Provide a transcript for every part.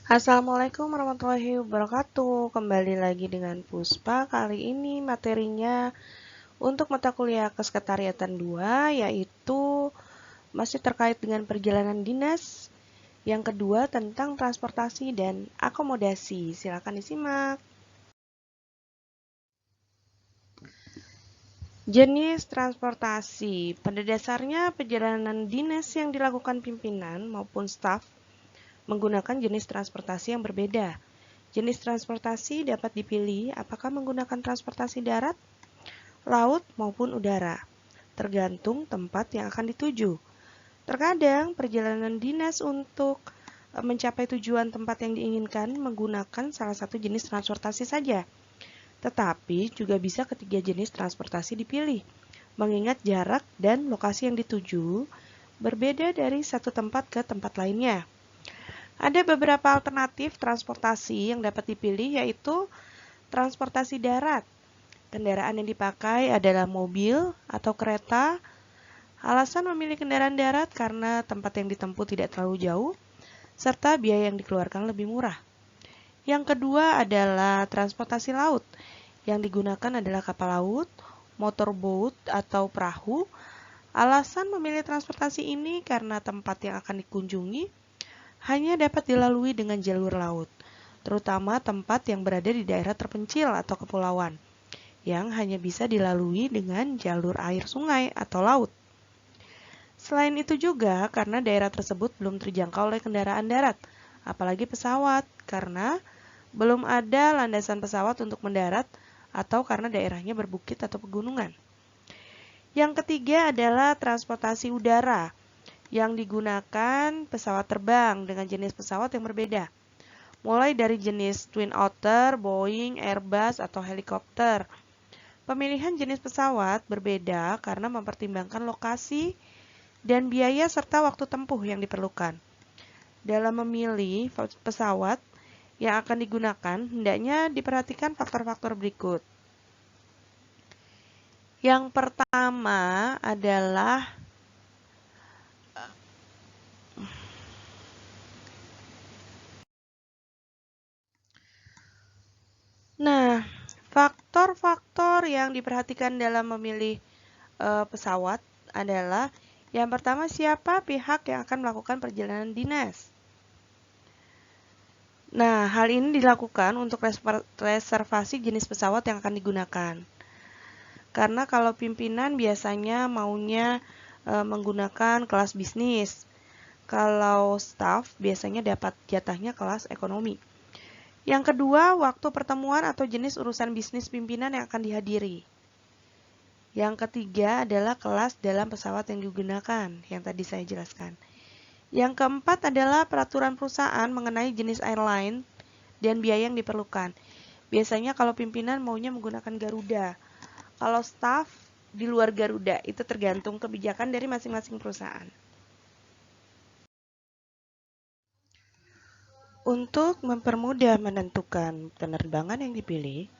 Assalamualaikum warahmatullahi wabarakatuh. Kembali lagi dengan Puspa. Kali ini materinya untuk mata kuliah Kesekretariatan 2, yaitu masih terkait dengan perjalanan dinas. Yang kedua tentang transportasi dan akomodasi. Silakan disimak. Jenis transportasi. Pada dasarnya perjalanan dinas yang dilakukan pimpinan maupun staf menggunakan jenis transportasi yang berbeda. Jenis transportasi dapat dipilih apakah menggunakan transportasi darat, laut, maupun udara, tergantung tempat yang akan dituju. Terkadang perjalanan dinas untuk mencapai tujuan tempat yang diinginkan menggunakan salah satu jenis transportasi saja. Tetapi juga bisa ketiga jenis transportasi dipilih, mengingat jarak dan lokasi yang dituju berbeda dari satu tempat ke tempat lainnya. Ada beberapa alternatif transportasi yang dapat dipilih, yaitu transportasi darat. Kendaraan yang dipakai adalah mobil atau kereta. Alasan memilih kendaraan darat karena tempat yang ditempuh tidak terlalu jauh, serta biaya yang dikeluarkan lebih murah. Yang kedua adalah transportasi laut. Yang digunakan adalah kapal laut, motorboat atau perahu. Alasan memilih transportasi ini karena tempat yang akan dikunjungi hanya dapat dilalui dengan jalur laut, terutama tempat yang berada di daerah terpencil atau kepulauan, yang hanya bisa dilalui dengan jalur air sungai atau laut. Selain itu juga karena daerah tersebut belum terjangkau oleh kendaraan darat, apalagi pesawat, karena belum ada landasan pesawat untuk mendarat atau karena daerahnya berbukit atau pegunungan. Yang ketiga adalah transportasi udara, yang digunakan pesawat terbang dengan jenis pesawat yang berbeda, mulai dari jenis Twin Otter, Boeing, Airbus, atau helikopter. Pemilihan jenis pesawat berbeda karena mempertimbangkan lokasi dan biaya serta waktu tempuh yang diperlukan. Dalam memilih pesawat yang akan digunakan, hendaknya diperhatikan faktor-faktor berikut. Yang pertama adalah faktor-faktor yang diperhatikan dalam memilih pesawat adalah yang pertama, siapa pihak yang akan melakukan perjalanan dinas. Nah, hal ini dilakukan untuk reservasi jenis pesawat yang akan digunakan. Karena kalau pimpinan biasanya maunya menggunakan kelas bisnis. Kalau staff biasanya dapat jatahnya kelas ekonomi. Yang kedua, waktu pertemuan atau jenis urusan bisnis pimpinan yang akan dihadiri. Yang ketiga adalah kelas dalam pesawat yang digunakan, yang tadi saya jelaskan. Yang keempat adalah peraturan perusahaan mengenai jenis airline dan biaya yang diperlukan. Biasanya kalau pimpinan maunya menggunakan Garuda. Kalau staff di luar Garuda, itu tergantung kebijakan dari masing-masing perusahaan. Untuk mempermudah menentukan penerbangan yang dipilih,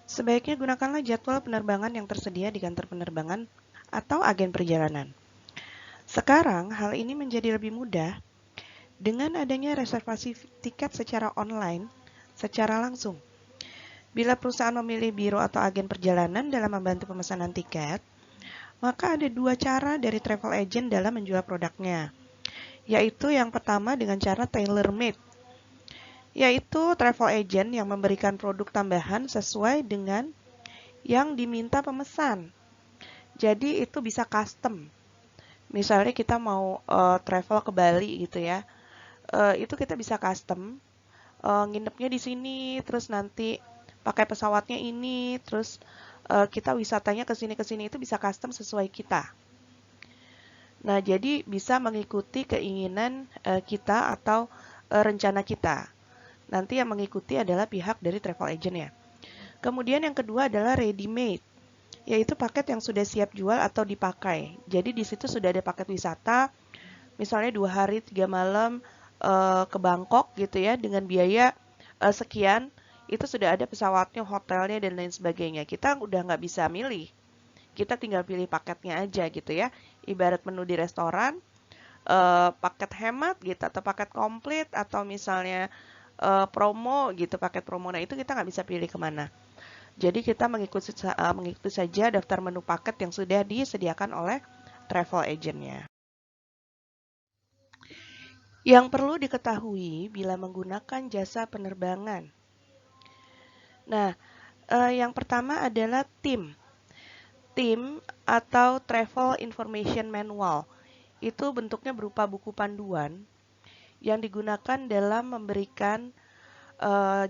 sebaiknya gunakanlah jadwal penerbangan yang tersedia di kantor penerbangan atau agen perjalanan. Sekarang, hal ini menjadi lebih mudah dengan adanya reservasi tiket secara online, secara langsung. Bila perusahaan memilih biro atau agen perjalanan dalam membantu pemesanan tiket, maka ada dua cara dari travel agent dalam menjual produknya, yaitu yang pertama dengan cara tailor-made, yaitu travel agent yang memberikan produk tambahan sesuai dengan yang diminta pemesan. Jadi itu bisa custom. Misalnya kita mau travel ke Bali gitu ya, itu kita bisa custom, nginepnya di sini, terus nanti pakai pesawatnya ini, terus kita wisatanya ke sini itu bisa custom sesuai kita. Nah, jadi bisa mengikuti keinginan kita atau rencana kita. Nanti yang mengikuti adalah pihak dari travel agent ya. Kemudian yang kedua adalah ready made, yaitu paket yang sudah siap jual atau dipakai. Jadi di situ sudah ada paket wisata, misalnya 2 hari 3 malam ke Bangkok gitu ya, dengan biaya sekian, itu sudah ada pesawatnya, hotelnya, dan lain sebagainya. Kita udah nggak bisa milih, kita tinggal pilih paketnya aja gitu ya. Ibarat menu di restoran, paket hemat gitu, atau paket komplit, atau misalnya promo gitu, paket promo. Nah, itu kita nggak bisa pilih kemana. Jadi kita mengikuti saja daftar menu paket yang sudah disediakan oleh travel agentnya. Yang perlu diketahui bila menggunakan jasa penerbangan. Nah, yang pertama adalah TIM. TIM atau Travel Information Manual. Itu bentuknya berupa buku panduan yang digunakan dalam memberikan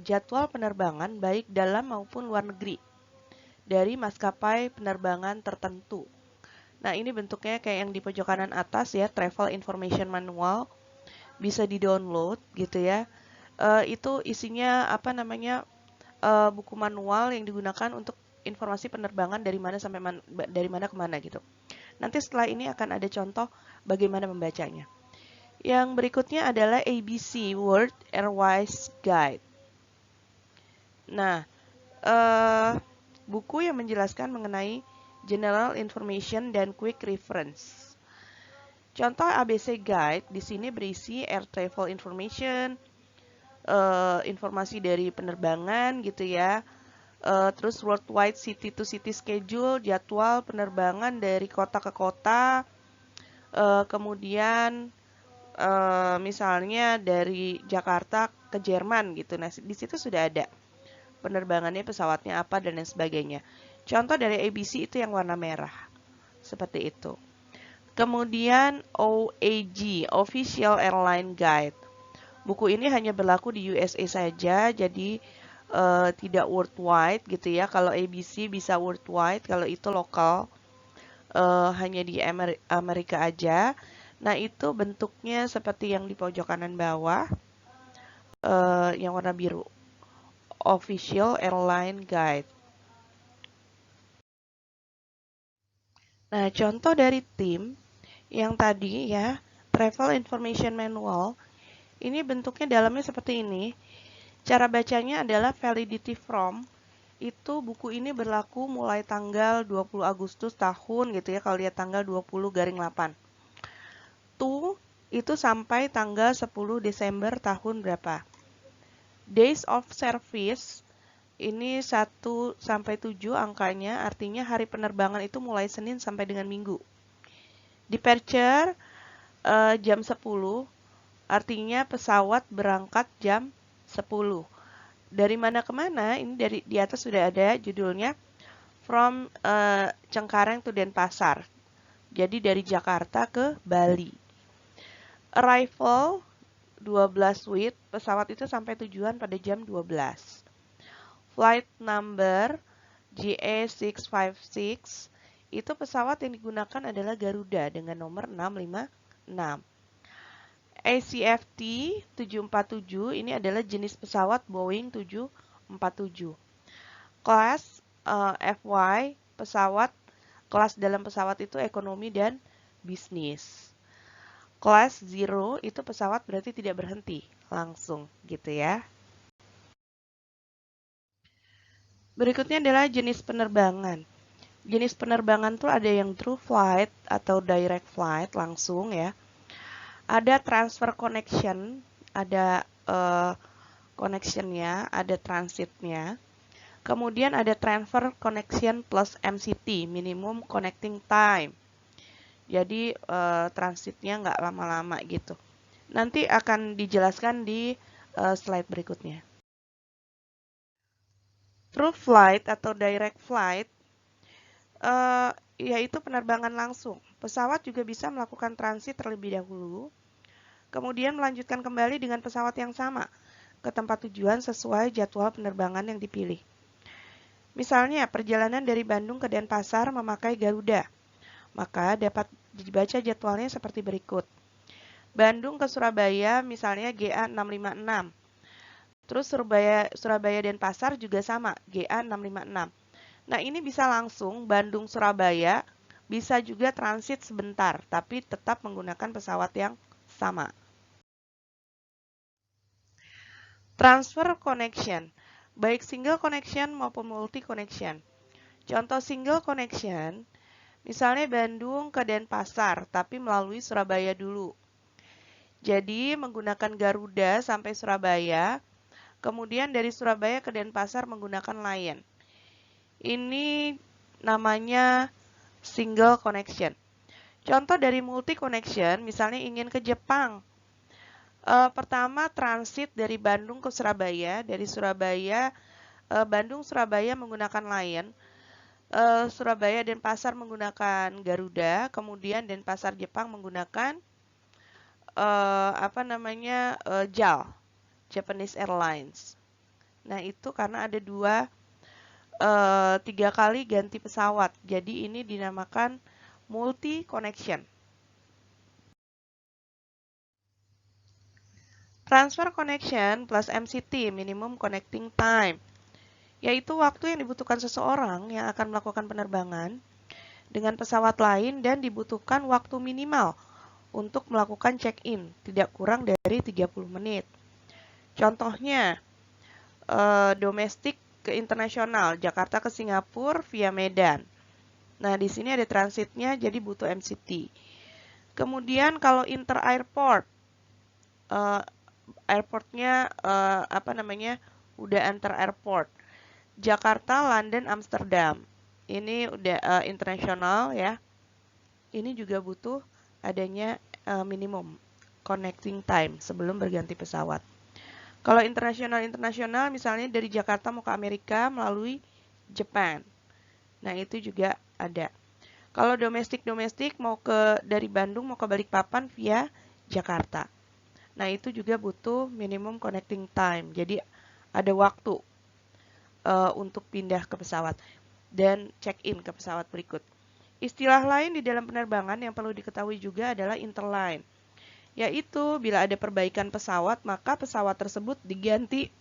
jadwal penerbangan baik dalam maupun luar negeri dari maskapai penerbangan tertentu. Nah, ini bentuknya kayak yang di pojok kanan atas ya, Travel Information Manual. Bisa di-download gitu ya. Itu isinya apa namanya? Buku manual yang digunakan untuk informasi penerbangan dari mana sampai dari mana ke mana gitu. Nanti setelah ini akan ada contoh bagaimana membacanya. Yang berikutnya adalah ABC World Airways Guide. Nah, buku yang menjelaskan mengenai general information dan quick reference. Contoh ABC Guide di sini berisi air travel information, informasi dari penerbangan gitu ya. Terus worldwide city to city schedule, jadwal penerbangan dari kota ke kota. Kemudian misalnya dari Jakarta ke Jerman gitu. Nah, di situ sudah ada penerbangannya, pesawatnya apa dan lain sebagainya. Contoh dari ABC itu yang warna merah. Seperti itu. Kemudian OAG, Official Airline Guide. Buku ini hanya berlaku di USA saja, jadi tidak worldwide gitu ya. Kalau ABC bisa worldwide, kalau itu lokal hanya di Amerika aja. Nah, itu bentuknya seperti yang di pojok kanan bawah, yang warna biru. Official Airline Guide. Nah, contoh dari tim yang tadi ya, Travel Information Manual. Ini bentuknya dalamnya seperti ini. Cara bacanya adalah validity from. Itu buku ini berlaku mulai tanggal 20 Agustus tahun gitu ya. Kalau lihat tanggal 20/8. To itu sampai tanggal 10 Desember tahun berapa. Days of service ini 1 sampai 7 angkanya, artinya hari penerbangan itu mulai Senin sampai dengan Minggu. Departure jam 10. Artinya pesawat berangkat jam 10. Dari mana ke mana? Ini di atas sudah ada judulnya From Cengkareng to Denpasar. Jadi dari Jakarta ke Bali. Arrival 12 WIT, pesawat itu sampai tujuan pada jam 12. Flight number GA656, itu pesawat yang digunakan adalah Garuda dengan nomor 656. ACFT 747 ini adalah jenis pesawat Boeing 747. Kelas FY pesawat, kelas dalam pesawat itu ekonomi dan bisnis. Kelas 0 itu pesawat berarti tidak berhenti, langsung gitu ya. Berikutnya adalah jenis penerbangan. Jenis penerbangan tuh ada yang through flight atau direct flight, langsung ya. Ada transfer connection, ada connectionnya, ada transitnya. Kemudian ada transfer connection plus MCT, minimum connecting time. Jadi transitnya nggak lama-lama gitu. Nanti akan dijelaskan di slide berikutnya. Through flight atau direct flight, yaitu penerbangan langsung. Pesawat juga bisa melakukan transit terlebih dahulu, kemudian melanjutkan kembali dengan pesawat yang sama ke tempat tujuan sesuai jadwal penerbangan yang dipilih. Misalnya, perjalanan dari Bandung ke Denpasar memakai Garuda, maka dapat dibaca jadwalnya seperti berikut. Bandung ke Surabaya misalnya GA656. Terus Surabaya Denpasar juga sama, GA656. Nah, ini bisa langsung Bandung-Surabaya, bisa juga transit sebentar, tapi tetap menggunakan pesawat yang sama. Transfer connection, baik single connection maupun multi connection. Contoh single connection, misalnya Bandung ke Denpasar, tapi melalui Surabaya dulu. Jadi menggunakan Garuda sampai Surabaya, kemudian dari Surabaya ke Denpasar menggunakan Lion. Ini namanya single connection. Contoh dari multi connection, misalnya ingin ke Jepang. Pertama transit dari Bandung ke Surabaya, dari Surabaya Bandung Surabaya menggunakan Lion, Surabaya Denpasar menggunakan Garuda, kemudian Denpasar Jepang menggunakan JAL, Japanese Airlines. Nah itu karena ada tiga kali ganti pesawat, jadi ini dinamakan multi connection. Transfer connection plus MCT, minimum connecting time, yaitu waktu yang dibutuhkan seseorang yang akan melakukan penerbangan dengan pesawat lain dan dibutuhkan waktu minimal untuk melakukan check-in, tidak kurang dari 30 menit. Contohnya, domestik ke internasional, Jakarta ke Singapura via Medan. Nah, di sini ada transitnya, jadi butuh MCT. Kemudian kalau inter-airport, airportnya udah antar-airport. Jakarta, London, Amsterdam. Ini udah internasional ya. Ini juga butuh adanya minimum connecting time sebelum berganti pesawat. Kalau internasional misalnya dari Jakarta mau ke Amerika melalui Jepang. Nah, itu juga ada. Kalau domestik mau dari Bandung mau ke Balikpapan via Jakarta. Nah, itu juga butuh minimum connecting time. Jadi ada waktu untuk pindah ke pesawat dan check-in ke pesawat berikut. Istilah lain di dalam penerbangan yang perlu diketahui juga adalah interline, yaitu bila ada perbaikan pesawat, maka pesawat tersebut berganti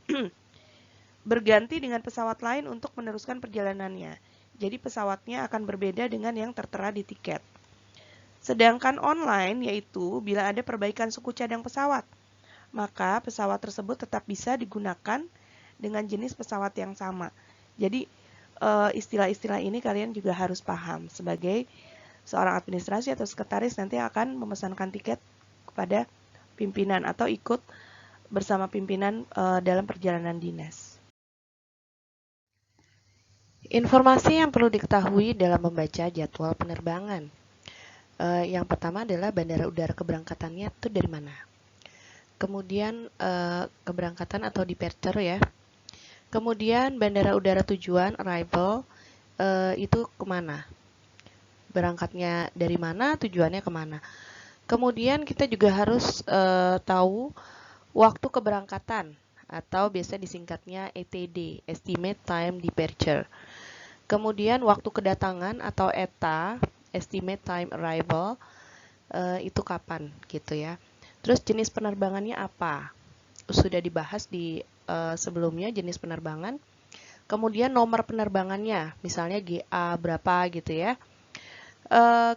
dengan pesawat lain untuk meneruskan perjalanannya. Jadi pesawatnya akan berbeda dengan yang tertera di tiket. Sedangkan online yaitu bila ada perbaikan suku cadang pesawat, maka pesawat tersebut tetap bisa digunakan dengan jenis pesawat yang sama. Jadi istilah-istilah ini kalian juga harus paham sebagai seorang administrasi atau sekretaris nanti akan memesankan tiket kepada pimpinan atau ikut bersama pimpinan dalam perjalanan dinas. Informasi yang perlu diketahui dalam membaca jadwal penerbangan. Yang pertama adalah bandara udara keberangkatannya itu dari mana. Kemudian keberangkatan atau departure ya. Kemudian bandara udara tujuan arrival itu kemana? Berangkatnya dari mana, tujuannya kemana? Kemudian kita juga harus tahu waktu keberangkatan atau biasa disingkatnya ETD, Estimate Time Departure. Kemudian waktu kedatangan atau ETA, Estimate Time Arrival, itu kapan gitu ya. Terus jenis penerbangannya apa? Sudah dibahas di sebelumnya jenis penerbangan. Kemudian nomor penerbangannya, misalnya GA berapa gitu ya.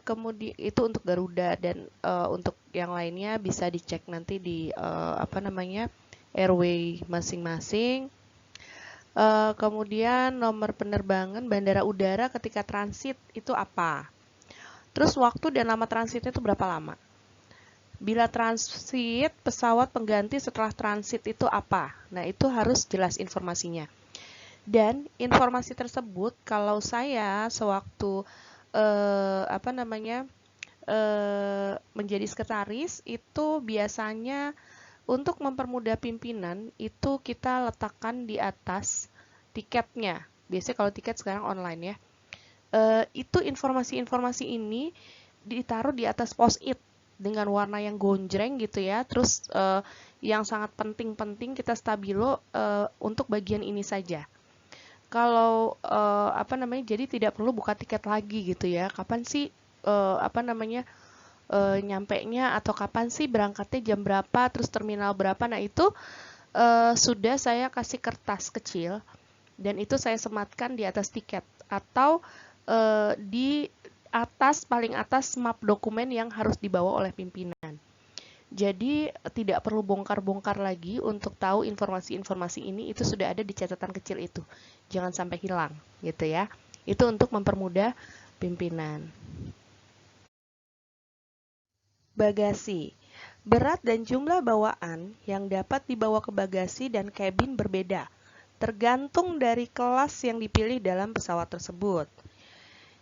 Kemudian itu untuk Garuda dan untuk yang lainnya bisa dicek nanti di airway masing-masing. Kemudian nomor penerbangan bandara udara ketika transit itu apa? Terus waktu dan lama transitnya itu berapa lama? Bila transit, pesawat pengganti setelah transit itu apa? Nah, itu harus jelas informasinya. Dan informasi tersebut kalau saya sewaktu menjadi sekretaris itu biasanya untuk mempermudah pimpinan itu kita letakkan di atas tiketnya. Biasanya kalau tiket sekarang online ya. Itu informasi-informasi ini ditaruh di atas post-it dengan warna yang gonjreng gitu ya. Terus yang sangat penting-penting kita stabilo untuk bagian ini saja. Kalau jadi tidak perlu buka tiket lagi gitu ya. Kapan sih nyampenya atau kapan sih berangkatnya jam berapa, terus terminal berapa. Nah, itu sudah saya kasih kertas kecil dan itu saya sematkan di atas tiket atau di paling atas map dokumen yang harus dibawa oleh pimpinan. Jadi tidak perlu bongkar-bongkar lagi untuk tahu informasi-informasi ini, itu sudah ada di catatan kecil itu. Jangan sampai hilang gitu ya. Itu untuk mempermudah pimpinan. Bagasi. Berat dan jumlah bawaan yang dapat dibawa ke bagasi dan kabin berbeda, tergantung dari kelas yang dipilih dalam pesawat tersebut.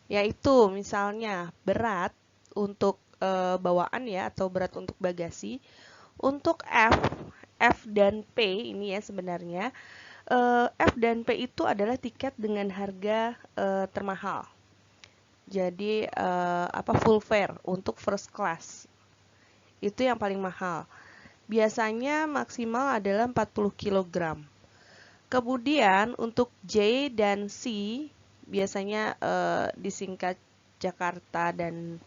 Yaitu misalnya berat untuk bawaan ya, atau berat untuk bagasi. Untuk F dan P ini ya sebenarnya, F dan P itu adalah tiket dengan harga termahal. Jadi full fare untuk first class. Itu yang paling mahal. Biasanya maksimal adalah 40 kg. Kemudian untuk J dan C biasanya disingkat Jakarta dan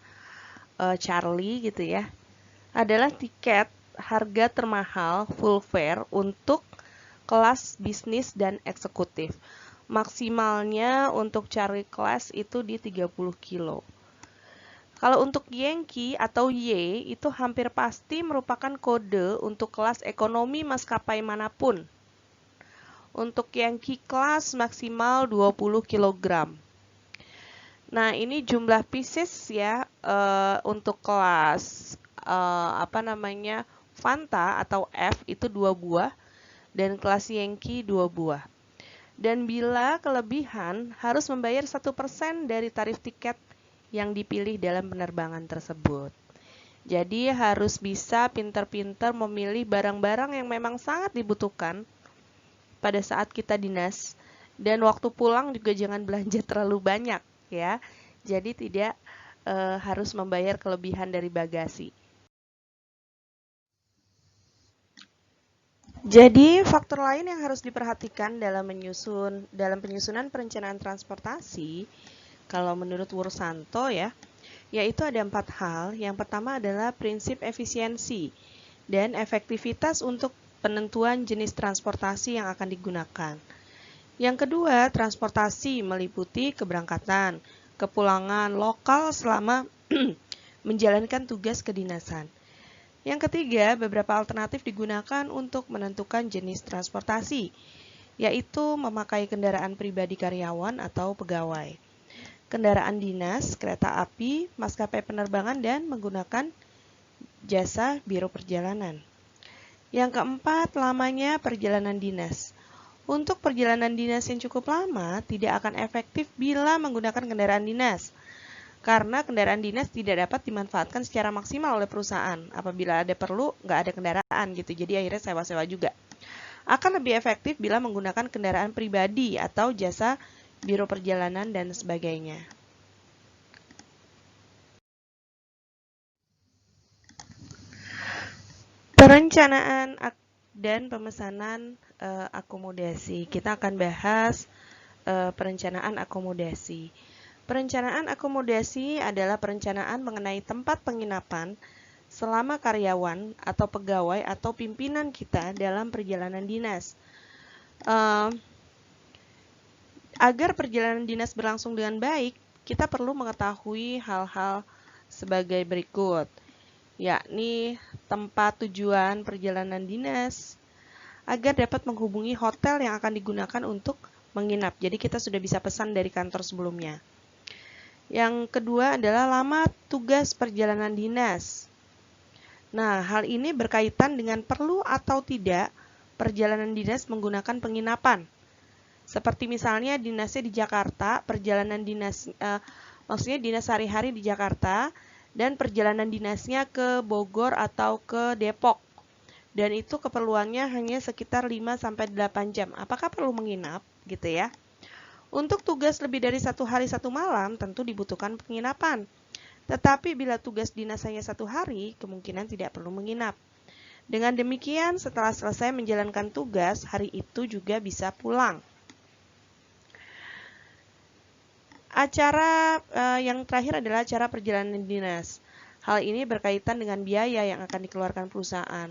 Charlie gitu ya. Adalah tiket harga termahal full fare untuk kelas bisnis dan eksekutif. Maksimalnya untuk Charlie class itu di 30 kilo. Kalau untuk Yankee atau Y itu hampir pasti merupakan kode untuk kelas ekonomi maskapai manapun. Untuk Yankee class maksimal 20 kg. Nah, ini jumlah pieces ya untuk kelas Fanta atau F itu 2 buah dan kelas Yankee 2 buah. Dan bila kelebihan harus membayar 1% dari tarif tiket yang dipilih dalam penerbangan tersebut. Jadi harus bisa pintar-pintar memilih barang-barang yang memang sangat dibutuhkan pada saat kita dinas, dan waktu pulang juga jangan belanja terlalu banyak ya. Jadi tidak harus membayar kelebihan dari bagasi. Jadi faktor lain yang harus diperhatikan dalam penyusunan perencanaan transportasi kalau menurut Wursanto ya, yaitu ada 4 hal. Yang pertama adalah prinsip efisiensi dan efektivitas untuk penentuan jenis transportasi yang akan digunakan. Yang kedua, transportasi meliputi keberangkatan, kepulangan lokal selama menjalankan tugas kedinasan. Yang ketiga, beberapa alternatif digunakan untuk menentukan jenis transportasi, yaitu memakai kendaraan pribadi karyawan atau pegawai, kendaraan dinas, kereta api, maskapai penerbangan, dan menggunakan jasa biro perjalanan. Yang keempat, lamanya perjalanan dinas. Untuk perjalanan dinas yang cukup lama, tidak akan efektif bila menggunakan kendaraan dinas, karena kendaraan dinas tidak dapat dimanfaatkan secara maksimal oleh perusahaan. Apabila ada perlu, nggak ada kendaraan gitu, jadi akhirnya sewa-sewa juga. Akan lebih efektif bila menggunakan kendaraan pribadi atau jasa biro perjalanan dan sebagainya. Perencanaan dan pemesanan akomodasi. Kita akan bahas perencanaan akomodasi. Perencanaan akomodasi adalah perencanaan mengenai tempat penginapan selama karyawan atau pegawai atau pimpinan kita dalam perjalanan dinas. Agar perjalanan dinas berlangsung dengan baik, kita perlu mengetahui hal-hal sebagai berikut, yakni tempat tujuan perjalanan dinas, agar dapat menghubungi hotel yang akan digunakan untuk menginap. Jadi kita sudah bisa pesan dari kantor sebelumnya. Yang kedua adalah lama tugas perjalanan dinas. Nah, hal ini berkaitan dengan perlu atau tidak perjalanan dinas menggunakan penginapan. Seperti misalnya dinasnya di Jakarta, perjalanan dinas maksudnya dinas sehari-hari di Jakarta dan perjalanan dinasnya ke Bogor atau ke Depok. Dan itu keperluannya hanya sekitar 5-8 jam. Apakah perlu menginap gitu ya? Untuk tugas lebih dari 1 hari 1 malam tentu dibutuhkan penginapan. Tetapi bila tugas dinas hanya 1 hari, kemungkinan tidak perlu menginap. Dengan demikian, setelah selesai menjalankan tugas, hari itu juga bisa pulang. Yang terakhir adalah acara perjalanan dinas. Hal ini berkaitan dengan biaya yang akan dikeluarkan perusahaan.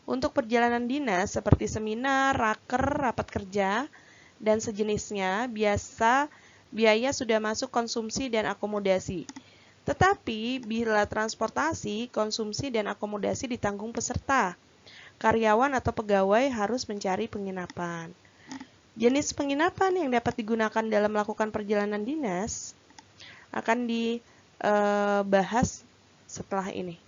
Untuk perjalanan dinas seperti seminar, raker, rapat kerja, dan sejenisnya, biaya sudah masuk konsumsi dan akomodasi. Tetapi bila transportasi, konsumsi dan akomodasi ditanggung peserta. Karyawan atau pegawai harus mencari penginapan. Jenis penginapan yang dapat digunakan dalam melakukan perjalanan dinas akan dibahas setelah ini.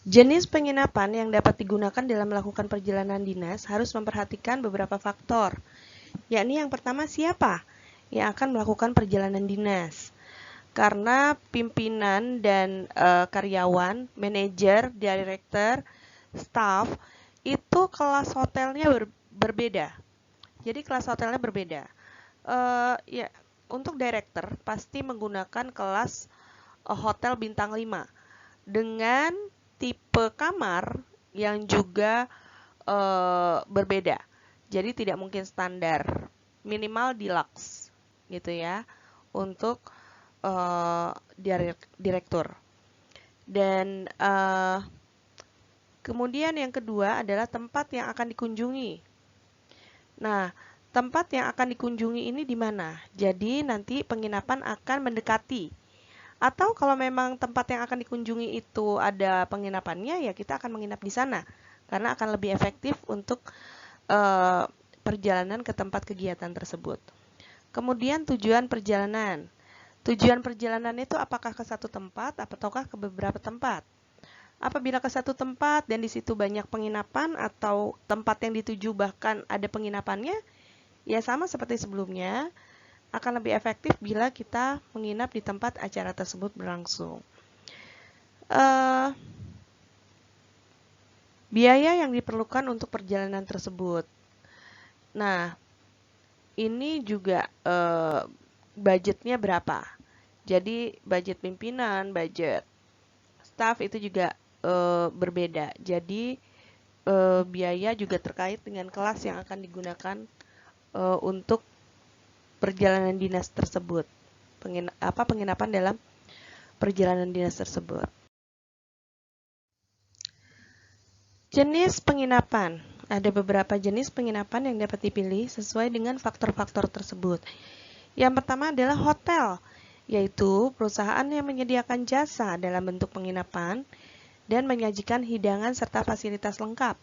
Jenis penginapan yang dapat digunakan dalam melakukan perjalanan dinas harus memperhatikan beberapa faktor, yakni yang pertama siapa yang akan melakukan perjalanan dinas. Karena pimpinan dan karyawan, manajer, director, staff itu kelas hotelnya berbeda. Jadi kelas hotelnya berbeda. Ya, untuk director pasti menggunakan kelas hotel bintang 5 dengan tipe kamar yang juga berbeda. Jadi tidak mungkin standar, minimal deluxe gitu ya untuk direktur. Dan kemudian yang kedua adalah tempat yang akan dikunjungi. Nah, tempat yang akan dikunjungi ini di mana? Jadi nanti penginapan akan mendekati. Atau kalau memang tempat yang akan dikunjungi itu ada penginapannya, ya kita akan menginap di sana. Karena akan lebih efektif untuk perjalanan ke tempat kegiatan tersebut. Kemudian tujuan perjalanan. Tujuan perjalanan itu apakah ke satu tempat ataukah ke beberapa tempat? Apabila ke satu tempat dan di situ banyak penginapan atau tempat yang dituju bahkan ada penginapannya, ya sama seperti sebelumnya, akan lebih efektif bila kita menginap di tempat acara tersebut berlangsung. Biaya yang diperlukan untuk perjalanan tersebut. Nah, ini juga budgetnya berapa. Jadi budget pimpinan, budget staff itu juga berbeda. Jadi biaya juga terkait dengan kelas yang akan digunakan untuk perjalanan dinas tersebut. Penginapan dalam perjalanan dinas tersebut. Jenis penginapan. Ada beberapa jenis penginapan yang dapat dipilih sesuai dengan faktor-faktor tersebut. Yang pertama adalah hotel, yaitu perusahaan yang menyediakan jasa dalam bentuk penginapan dan menyajikan hidangan serta fasilitas lengkap.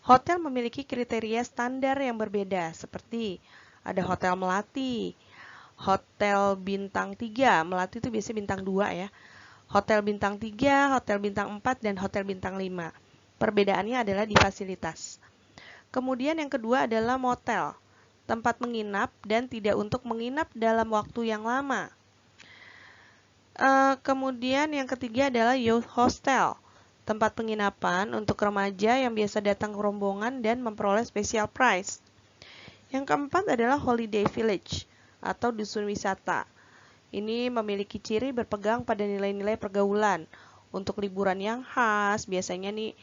Hotel memiliki kriteria standar yang berbeda, seperti ada Hotel Melati, Hotel Bintang 3, Melati itu biasanya bintang 2 ya, Hotel Bintang 3, Hotel Bintang 4, dan Hotel Bintang 5. Perbedaannya adalah di fasilitas. Kemudian yang kedua adalah motel, tempat menginap dan tidak untuk menginap dalam waktu yang lama. Kemudian yang ketiga adalah youth hostel, tempat penginapan untuk remaja yang biasa datang ke rombongan dan memperoleh special price. Yang keempat adalah holiday village atau dusun wisata. Ini memiliki ciri berpegang pada nilai-nilai pergaulan untuk liburan yang khas, biasanya nih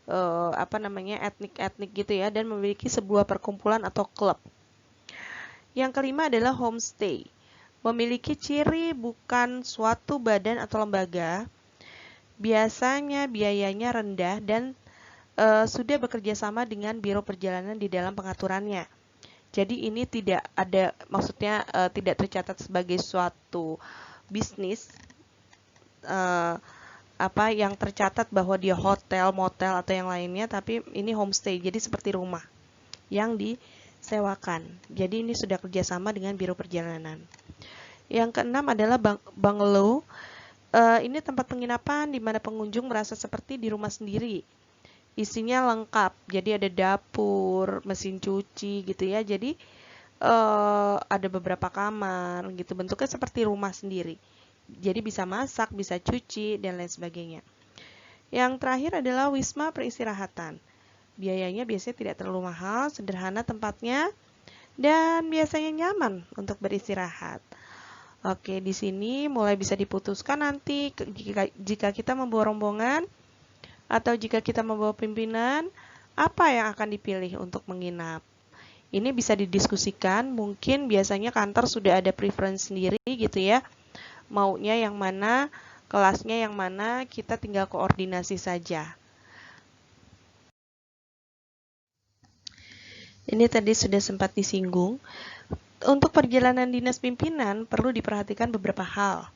etnik-etnik gitu ya, dan memiliki sebuah perkumpulan atau klub. Yang kelima adalah homestay, memiliki ciri bukan suatu badan atau lembaga, biasanya biayanya rendah dan sudah bekerja sama dengan biro perjalanan di dalam pengaturannya. Jadi ini tidak ada, maksudnya tidak tercatat sebagai suatu bisnis yang tercatat bahwa dia hotel, motel atau yang lainnya, tapi ini homestay, jadi seperti rumah yang disewakan. Jadi ini sudah kerjasama dengan biro perjalanan. Yang keenam adalah bungalow. Ini tempat penginapan di mana pengunjung merasa seperti di rumah sendiri. Isinya lengkap, jadi ada dapur, mesin cuci gitu ya. Jadi ada beberapa kamar gitu, bentuknya seperti rumah sendiri. Jadi bisa masak, bisa cuci, dan lain sebagainya. Yang terakhir adalah wisma peristirahatan. Biayanya biasanya tidak terlalu mahal, sederhana tempatnya, dan biasanya nyaman untuk beristirahat. Oke, di sini mulai bisa diputuskan nanti jika kita membawa rombongan atau jika kita membawa pimpinan, apa yang akan dipilih untuk menginap. Ini bisa didiskusikan, mungkin biasanya kantor sudah ada preference sendiri gitu ya. Maunya yang mana, kelasnya yang mana, kita tinggal koordinasi saja. Ini tadi sudah sempat disinggung. Untuk perjalanan dinas pimpinan perlu diperhatikan beberapa hal,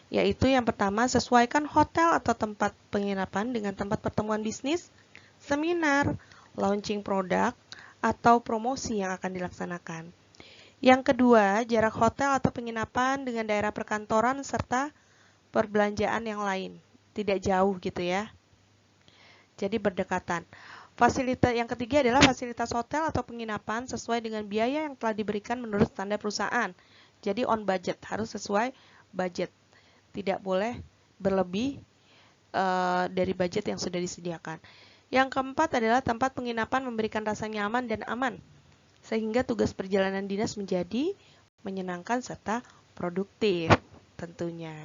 yaitu yang pertama, sesuaikan hotel atau tempat penginapan dengan tempat pertemuan bisnis, seminar, launching produk, atau promosi yang akan dilaksanakan. Yang kedua, jarak hotel atau penginapan dengan daerah perkantoran serta perbelanjaan yang lain. Tidak jauh gitu ya. Jadi berdekatan. Fasilitas yang ketiga adalah fasilitas hotel atau penginapan sesuai dengan biaya yang telah diberikan menurut standar perusahaan. Jadi on budget, harus sesuai budget. Tidak boleh berlebih dari budget yang sudah disediakan. Yang keempat adalah tempat penginapan memberikan rasa nyaman dan aman, sehingga tugas perjalanan dinas menjadi menyenangkan serta produktif tentunya.